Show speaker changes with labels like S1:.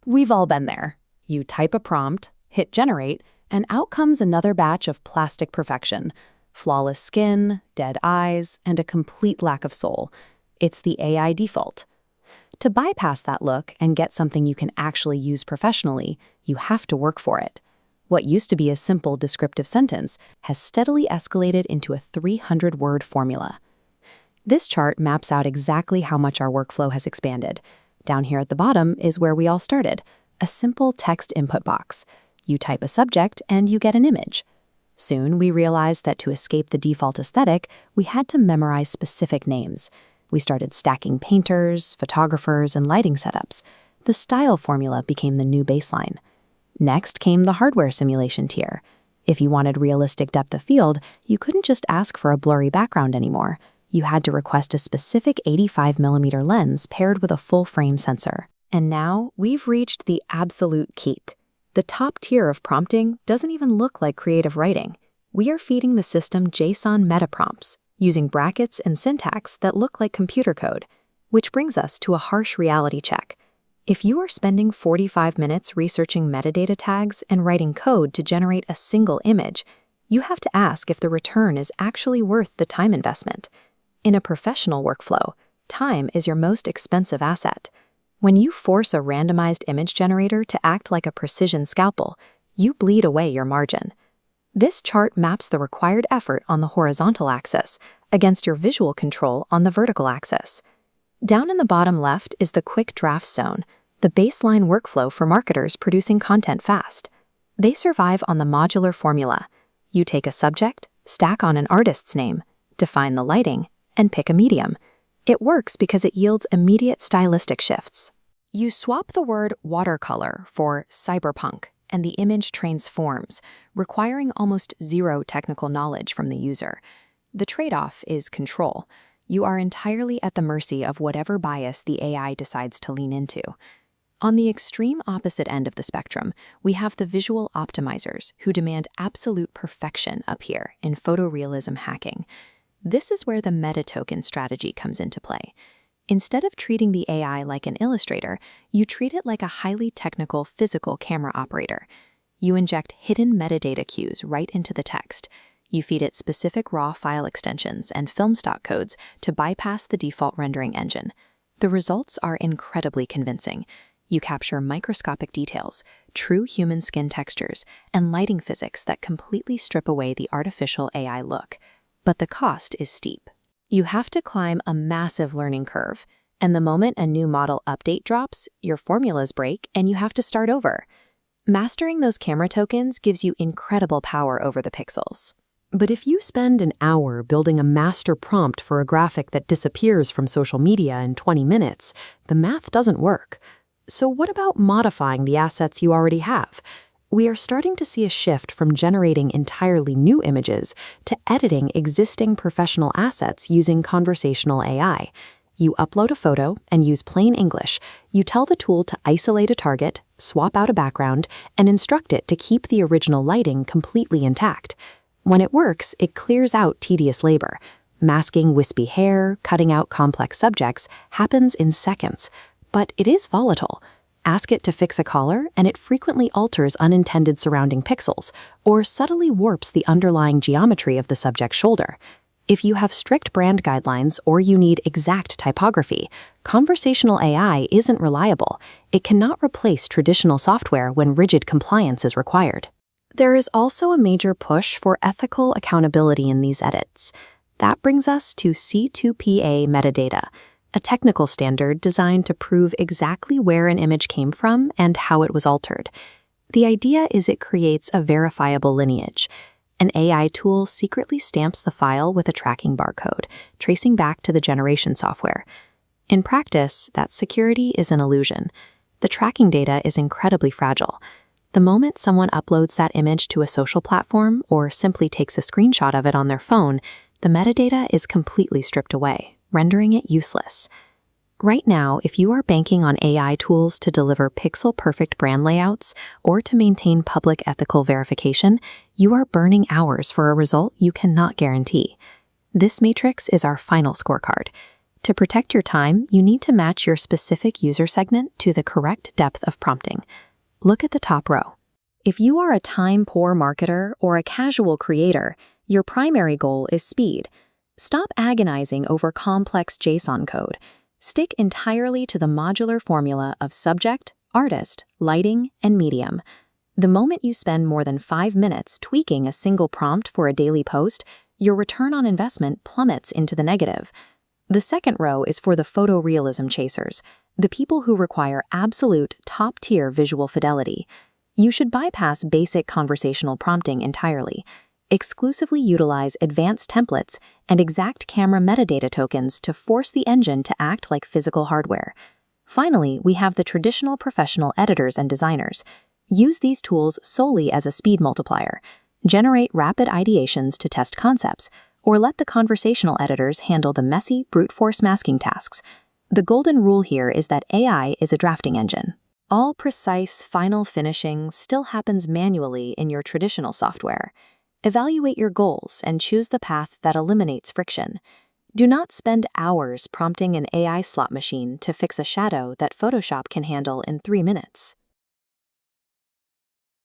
S1: We've all been there. You type a prompt, hit generate, and out comes another batch of plastic perfection. Flawless skin, dead eyes, and a complete lack of soul. It's the AI default. To bypass that look and get something you can actually use professionally, you have to work for it. What used to be a simple descriptive sentence has steadily escalated into a 300-word formula. This chart maps out exactly how much our workflow has expanded. Down here at the bottom is where we all started, a simple text input box. You type a subject and you get an image. Soon we realized that to escape the default aesthetic, we had to memorize specific names. We started stacking painters, photographers, and lighting setups. The style formula became the new baseline. Next came the hardware simulation tier. If you wanted realistic depth of field, you couldn't just ask for a blurry background anymore. You had to request a specific 85mm lens paired with a full-frame sensor. And now we've reached the absolute peak. The top tier of prompting doesn't even look like creative writing. We are feeding the system JSON meta prompts, using brackets and syntax that look like computer code. Which brings us to a harsh reality check. If you are spending 45 minutes researching metadata tags and writing code to generate a single image, you have to ask if the return is actually worth the time investment. In a professional workflow, time is your most expensive asset. When you force a randomized image generator to act like a precision scalpel, you bleed away your margin. This chart maps the required effort on the horizontal axis against your visual control on the vertical axis. Down in the bottom left is the quick drafts zone, the baseline workflow for marketers producing content fast. They survive on the modular formula. You take a subject, stack on an artist's name, define the lighting, and pick a medium. It works because it yields immediate stylistic shifts. You swap the word watercolor for cyberpunk, and the image transforms, requiring almost zero technical knowledge from the user. The trade-off is control. You are entirely at the mercy of whatever bias the AI decides to lean into. On the extreme opposite end of the spectrum, we have the visual optimizers who demand absolute perfection up here in photorealism hacking. This is where the meta token strategy comes into play. Instead of treating the AI like an illustrator, you treat it like a highly technical physical camera operator. You inject hidden metadata cues right into the text. You feed it specific raw file extensions and film stock codes to bypass the default rendering engine. The results are incredibly convincing. You capture microscopic details, true human skin textures, and lighting physics that completely strip away the artificial AI look. But the cost is steep. You have to climb a massive learning curve, and the moment a new model update drops, your formulas break and you have to start over. Mastering those camera tokens gives you incredible power over the pixels.
S2: But if you spend an hour building a master prompt for a graphic that disappears from social media in 20 minutes, the math doesn't work. So what about modifying the assets you already have? We are starting to see a shift from generating entirely new images to editing existing professional assets using conversational AI. You upload a photo and use plain English. You tell the tool to isolate a target, swap out a background, and instruct it to keep the original lighting completely intact. When it works, it clears out tedious labor. Masking wispy hair, cutting out complex subjects happens in seconds. But it is volatile. Ask it to fix a collar, and it frequently alters unintended surrounding pixels, or subtly warps the underlying geometry of the subject's shoulder. If you have strict brand guidelines or you need exact typography, conversational AI isn't reliable. It cannot replace traditional software when rigid compliance is required. There is also a major push for ethical accountability in these edits. That brings us to C2PA metadata, a technical standard designed to prove exactly where an image came from and how it was altered. The idea is it creates a verifiable lineage. An AI tool secretly stamps the file with a tracking barcode, tracing back to the generation software. In practice, that security is an illusion. The tracking data is incredibly fragile. The moment someone uploads that image to a social platform or simply takes a screenshot of it on their phone, the metadata is completely stripped away, rendering it useless. Right now, if you are banking on AI tools to deliver pixel-perfect brand layouts or to maintain public ethical verification, you are burning hours for a result you cannot guarantee. This matrix is our final scorecard.
S1: To protect your time, you need to match your specific user segment to the correct depth of prompting. Look at the top row. If you are a time-poor marketer or a casual creator, your primary goal is speed. Stop agonizing over complex JSON code. Stick entirely to the modular formula of subject, artist, lighting, and medium. The moment you spend more than 5 minutes tweaking a single prompt for a daily post, your return on investment plummets into the negative. The second row is for the photorealism chasers, the people who require absolute top-tier visual fidelity. You should bypass basic conversational prompting entirely. Exclusively utilize advanced templates and exact camera metadata tokens to force the engine to act like physical hardware. Finally, we have the traditional professional editors and designers. Use these tools solely as a speed multiplier. Generate rapid ideations to test concepts, or let the conversational editors handle the messy, brute force masking tasks. The golden rule here is that AI is a drafting engine. All precise, final finishing still happens manually in your traditional software. Evaluate your goals and choose the path that eliminates friction. Do not spend hours prompting an AI slot machine to fix a shadow that Photoshop can handle in 3 minutes.